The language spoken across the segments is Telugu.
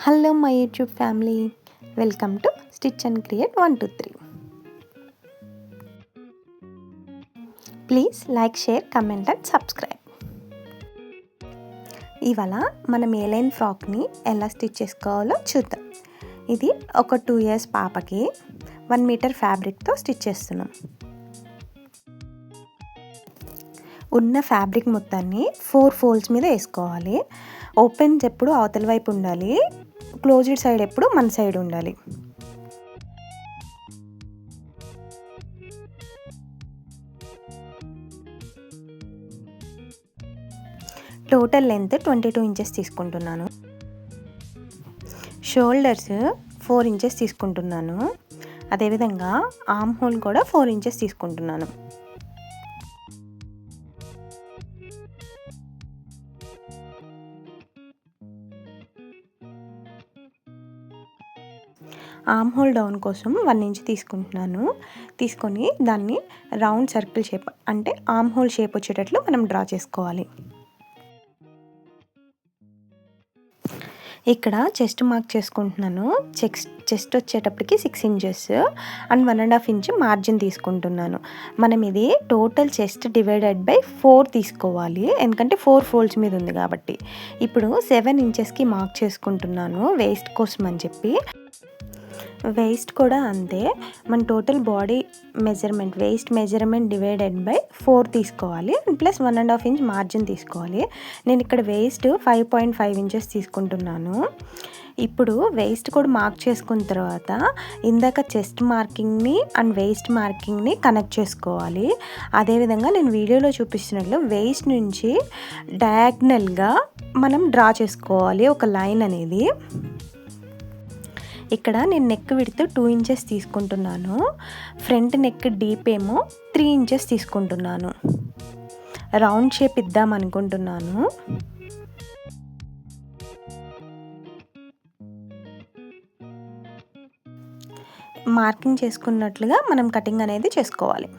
Hello my YouTube family, welcome to Stitch and Create 123. Please like, share, comment and subscribe. ఇవాళ మనం ఏ లైన్ ఫ్రాక్ని ఎలా స్టిచ్ చేసుకోవాలో చూద్దాం. ఇది ఒక 2 years పాపకి 1 మీటర్ ఫ్యాబ్రిక్తో స్టిచ్ చేస్తున్నాం. ఉన్న ఫ్యాబ్రిక్ మొత్తాన్ని 4 ఫోల్డ్స్ మీద వేసుకోవాలి. ఓపెన్ ఎప్పుడు అవతల వైపు ఉండాలి, క్లోజ్డ్ సైడ్ ఎప్పుడు మన సైడ్ ఉండాలి. టోటల్ లెంత్ 22 ఇంచెస్ తీసుకుంటున్నాను. షోల్డర్స్ 4 ఇంచెస్ తీసుకుంటున్నాను. అదేవిధంగా ఆర్మ్ హోల్ కూడా 4 ఇంచెస్ తీసుకుంటున్నాను. ఆర్మ్ హోల్ డౌన్ కోసం 1 ఇంచ్ తీసుకుంటున్నాను. తీసుకొని దాన్ని రౌండ్ సర్కిల్ షేప్ అంటే ఆర్మ్ హోల్ షేప్ వచ్చేటట్లు మనం డ్రా చేసుకోవాలి. ఇక్కడ చెస్ట్ మార్క్ చేసుకుంటున్నాను. చెస్ట్ వచ్చేటప్పటికి 6 ఇంచెస్ అండ్ 1.5 ఇంచ్ మార్జిన్ తీసుకుంటున్నాను. మనం ఇది టోటల్ చెస్ట్ డివైడెడ్ బై 4 తీసుకోవాలి, ఎందుకంటే 4 ఫోల్డ్స్ మీద ఉంది కాబట్టి. ఇప్పుడు 7 ఇంచెస్కి మార్క్ చేసుకుంటున్నాను వేస్ట్ కోసం అని చెప్పి. వేస్ట్ కూడా అంతే, మన total body measurement waste measurement divided by 4 తీసుకోవాలి అండ్ ప్లస్ 1.5 ఇంచ్ మార్జిన్ తీసుకోవాలి. నేను ఇక్కడ వేస్ట్ 5.5 ఇంచెస్ తీసుకుంటున్నాను. ఇప్పుడు వేస్ట్ కూడా మార్క్ చేసుకున్న తర్వాత ఇందాక చెస్ట్ మార్కింగ్ని అండ్ వేస్ట్ మార్కింగ్ని కనెక్ట్ చేసుకోవాలి. అదేవిధంగా నేను వీడియోలో చూపిస్తున్నట్లు వేస్ట్ నుంచి డయాగ్నల్గా మనం డ్రా చేసుకోవాలి ఒక లైన్ అనేది. ఇక్కడ నేను నెక్ విడ్త్ 2 ఇంచెస్ తీసుకుంటున్నాను. ఫ్రంట్ నెక్ డీప్ ఏమో 3 ఇంచెస్ తీసుకుంటున్నాను. రౌండ్ షేప్ ఇద్దాం అనుకుంటున్నాను. మార్కింగ్ చేసుకున్నట్లుగా మనం కటింగ్ అనేది చేసుకోవాలి.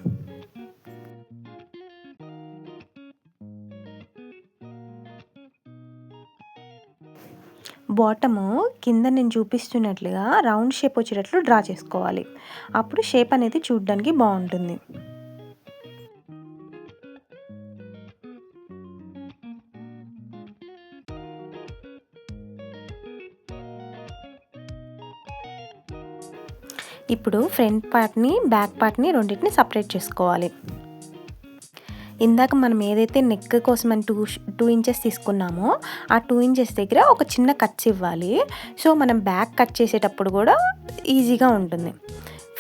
బాటము కింద నేను చూపిస్తున్నట్లుగా రౌండ్ షేప్ వచ్చేటట్లు డ్రా చేసుకోవాలి. అప్పుడు షేప్ అనేది చూడడానికి బాగుంటుంది. ఇప్పుడు ఫ్రంట్ పార్ట్ని బ్యాక్ పార్ట్ని రెండింటిని సపరేట్ చేసుకోవాలి. ఇందాక మనం ఏదైతే నెక్ కోసం అని 2 ఇంచెస్ తీసుకున్నామో ఆ 2 ఇంచెస్ దగ్గర ఒక చిన్న కట్స్ ఇవ్వాలి. సో మనం బ్యాక్ కట్ చేసేటప్పుడు కూడా ఈజీగా ఉంటుంది.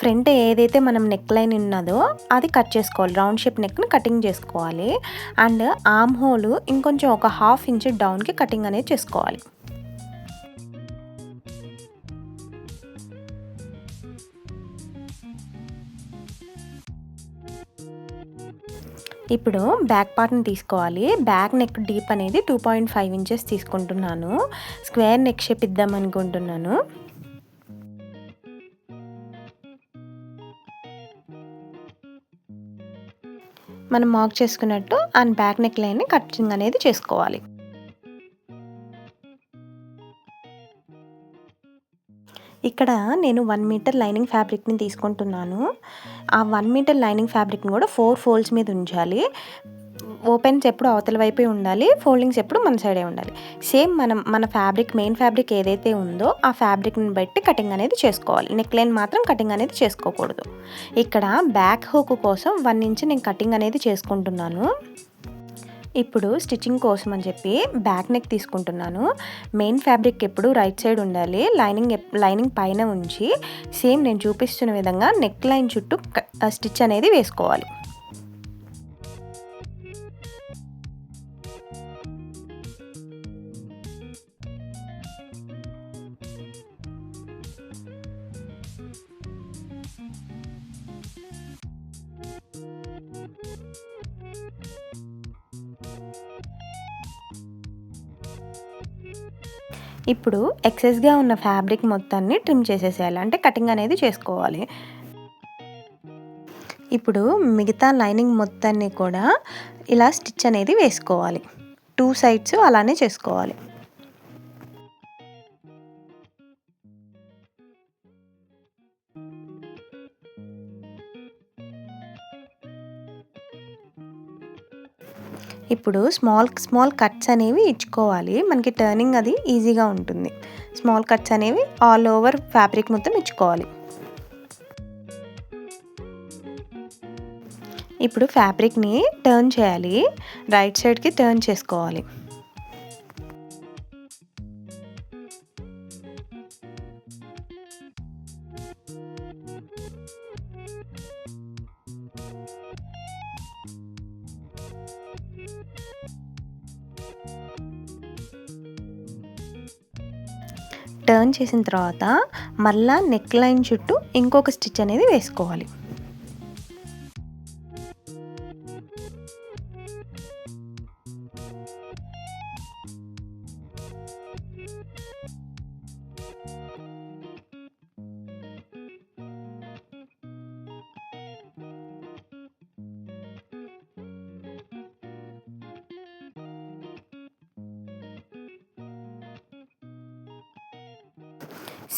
ఫ్రంట్ ఏదైతే మనం నెక్ లైన్ ఉన్నదో అది కట్ చేసుకోవాలి. రౌండ్ షేప్ నెక్ని కటింగ్ చేసుకోవాలి. అండ్ ఆర్మ్ హోల్ ఇంకొంచెం ఒక 1/2 ఇంచ్ డౌన్కి కటింగ్ అనేది చేసుకోవాలి. ఇప్పుడు బ్యాక్ పార్ట్ని తీసుకోవాలి. బ్యాక్ నెక్ డీప్ అనేది 2.5 ఇంచెస్ తీసుకుంటున్నాను. స్క్వేర్ నెక్ షేప్ ఇద్దాం అనుకుంటున్నాను. మనం మార్క్ చేసుకున్నట్టు అండ్ బ్యాక్ నెక్ లైన్ని కటింగ్ అనేది చేసుకోవాలి. ఇక్కడ నేను 1 మీటర్ లైనింగ్ ఫ్యాబ్రిక్ని తీసుకుంటున్నాను. ఆ 1 మీటర్ లైనింగ్ ఫ్యాబ్రిక్ని కూడా 4 ఫోల్డ్స్ మీద ఉంచాలి. ఓపెన్స్ ఎప్పుడు అవతల వైపే ఉండాలి, ఫోల్డింగ్స్ ఎప్పుడు మన సైడే ఉండాలి. సేమ్ మన ఫ్యాబ్రిక్ మెయిన్ ఫ్యాబ్రిక్ ఏదైతే ఉందో ఆ ఫ్యాబ్రిక్ని బట్టి కటింగ్ అనేది చేసుకోవాలి. నెక్ లైన్ మాత్రం కటింగ్ అనేది చేసుకోకూడదు. ఇక్కడ బ్యాక్ హుక్ కోసం 1 ఇంచ్ నేను కటింగ్ అనేది చేసుకుంటున్నాను. ఇప్పుడు స్టిచ్చింగ్ కోసం అని చెప్పి బ్యాక్ నెక్ తీసుకుంటున్నాను. మెయిన్ ఫ్యాబ్రిక్ ఎప్పుడు రైట్ సైడ్ ఉండాలి. లైనింగ్ పైన ఉంచి సేమ్ నేను చూపిస్తున్న విధంగా నెక్ లైన్ చుట్టూ స్టిచ్ అనేది వేసుకోవాలి. ఇప్పుడు ఎక్సెస్గా ఉన్న ఫ్యాబ్రిక్ మొత్తాన్ని ట్రిమ్ చేసేసేయాలి, అంటే కటింగ్ అనేది చేసుకోవాలి. ఇప్పుడు మిగతా లైనింగ్ మొత్తాన్ని కూడా ఇలా స్టిచ్ అనేది వేసుకోవాలి. 2 సైడ్స్ అలానే చేసుకోవాలి. ఇప్పుడు స్మాల్ కట్స్ అనేవి ఇచ్చుకోవాలి. మనకి టర్నింగ్ అది ఈజీగా ఉంటుంది. స్మాల్ కట్స్ అనేవి ఆల్ ఓవర్ ఫ్యాబ్రిక్ మొత్తం ఇచ్చుకోవాలి. ఇప్పుడు ఫ్యాబ్రిక్ని టర్న్ చేయాలి. రైట్ సైడ్కి టర్న్ చేసుకోవాలి. టర్న్ చేసిన తర్వాత మళ్ళా నెక్ లైన్ చుట్టూ ఇంకొక స్టిచ్ అనేది వేసుకోవాలి.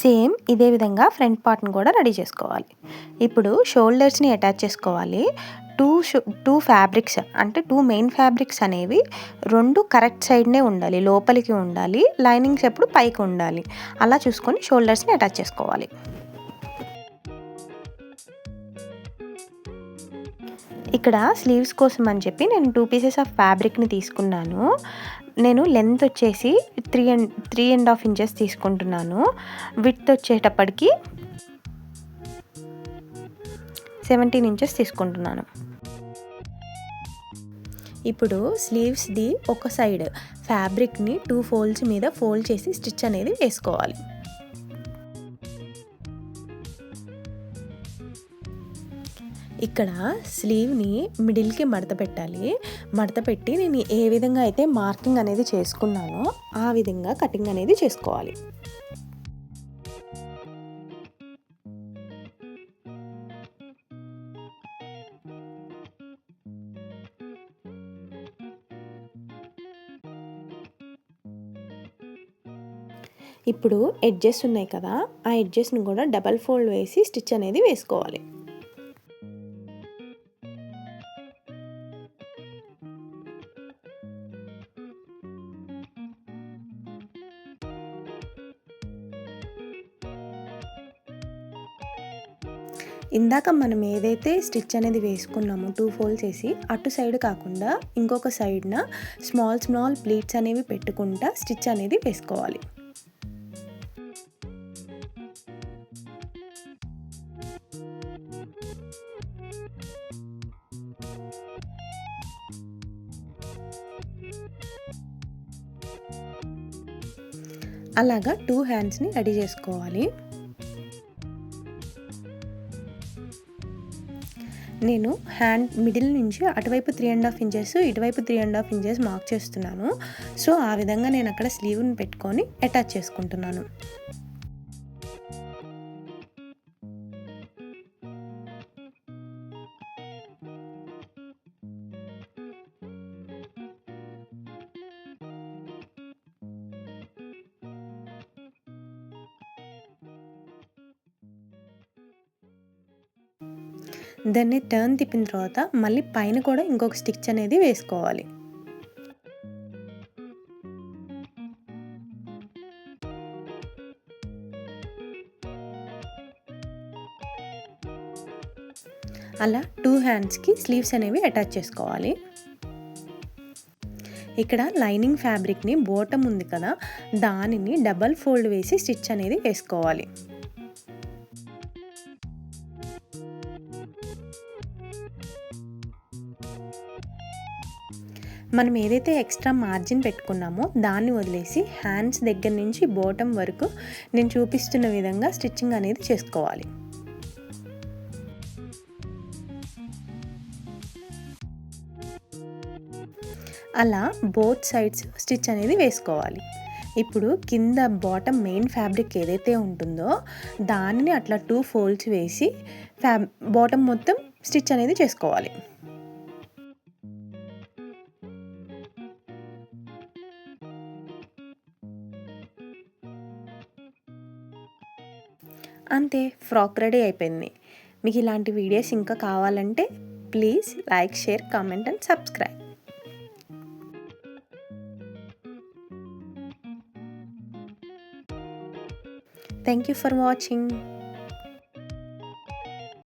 సేమ్ ఇదే విధంగా ఫ్రంట్ పార్ట్ని కూడా రెడీ చేసుకోవాలి. ఇప్పుడు షోల్డర్స్ని అటాచ్ చేసుకోవాలి. టూ ఫ్యాబ్రిక్స్ అంటే 2 మెయిన్ ఫ్యాబ్రిక్స్ అనేవి 2 కరెక్ట్ సైడ్నే ఉండాలి, లోపలికి ఉండాలి, లైనింగ్స్ ఎప్పుడు పైకి ఉండాలి. అలా చూసుకొని షోల్డర్స్ని అటాచ్ చేసుకోవాలి. ఇక్కడ స్లీవ్స్ కోసం అని చెప్పి నేను 2 పీసెస్ ఆఫ్ ఫ్యాబ్రిక్ని తీసుకున్నాను. నేను లెంత్ వచ్చేసి 3.5 ఇంచెస్ తీసుకుంటున్నాను. విడ్త్ వచ్చేటప్పటికి 17 ఇంచెస్ తీసుకుంటున్నాను. ఇప్పుడు స్లీవ్స్ది ఒక సైడ్ ఫ్యాబ్రిక్ని 2 ఫోల్డ్స్ మీద ఫోల్డ్ చేసి స్టిచ్ అనేది వేసుకోవాలి. ఇక్కడ స్లీవ్ని మిడిల్కి మడత పెట్టాలి. మడత పెట్టి నేను ఏ విధంగా అయితే మార్కింగ్ అనేది చేసుకున్నానో ఆ విధంగా కటింగ్ అనేది చేసుకోవాలి. ఇప్పుడు ఎడ్జెస్ ఉన్నాయి కదా, ఆ ఎడ్జెస్ని కూడా డబల్ ఫోల్డ్ వేసి స్టిచ్ అనేది వేసుకోవాలి. ఇందాక మనం ఏదైతే స్టిచ్ అనేది వేసుకున్నామో 2 ఫోల్డ్స్ వేసి అటు సైడ్ కాకుండా ఇంకొక సైడ్న స్మాల్ ప్లీట్స్ అనేవి పెట్టుకుంటా స్టిచ్ అనేది వేసుకోవాలి. అలాగా 2 హ్యాండ్స్ని రెడీ చేసుకోవాలి. నేను హ్యాండ్ మిడిల్ నుంచి అటువైపు 3.5 ఇంచెస్, ఇటువైపు 3.5 ఇంచెస్ మార్క్ చేస్తున్నాను. సో ఆ విధంగా నేను అక్కడ స్లీవ్ని పెట్టుకొని అటాచ్ చేసుకుంటున్నాను. దాన్ని టర్న్ తిప్పిన తర్వాత మళ్ళీ పైన కూడా ఇంకొక స్టిచ్ అనేది వేసుకోవాలి. అలా 2 హ్యాండ్స్కి స్లీవ్స్ అనేవి అటాచ్ చేసుకోవాలి. ఇక్కడ లైనింగ్ ఫ్యాబ్రిక్ని బాటమ్ ఉంది కదా, దానిని డబల్ ఫోల్డ్ వేసి స్టిచ్ అనేది వేసుకోవాలి. మనం ఏదైతే ఎక్స్ట్రా మార్జిన్ పెట్టుకున్నామో దాన్ని వదిలేసి హ్యాండ్స్ దగ్గర నుంచి బాటమ్ వరకు నేను చూపిస్తున్న విధంగా స్టిచ్చింగ్ అనేది చేసుకోవాలి. అలా బోత్ సైడ్స్ స్టిచ్ అనేది వేసుకోవాలి. ఇప్పుడు కింద బాటమ్ మెయిన్ ఫ్యాబ్రిక్ ఏదైతే ఉంటుందో దానిని అట్లా 2 ఫోల్డ్స్ వేసి బాటమ్ మొత్తం స్టిచ్ అనేది చేసుకోవాలి. అంతే, ఫ్రాక్ రెడీ అయిపోయింది. మీకు ఇలాంటి వీడియోస్ ఇంకా కావాలంటే please like, share, comment and subscribe. Thank you for watching.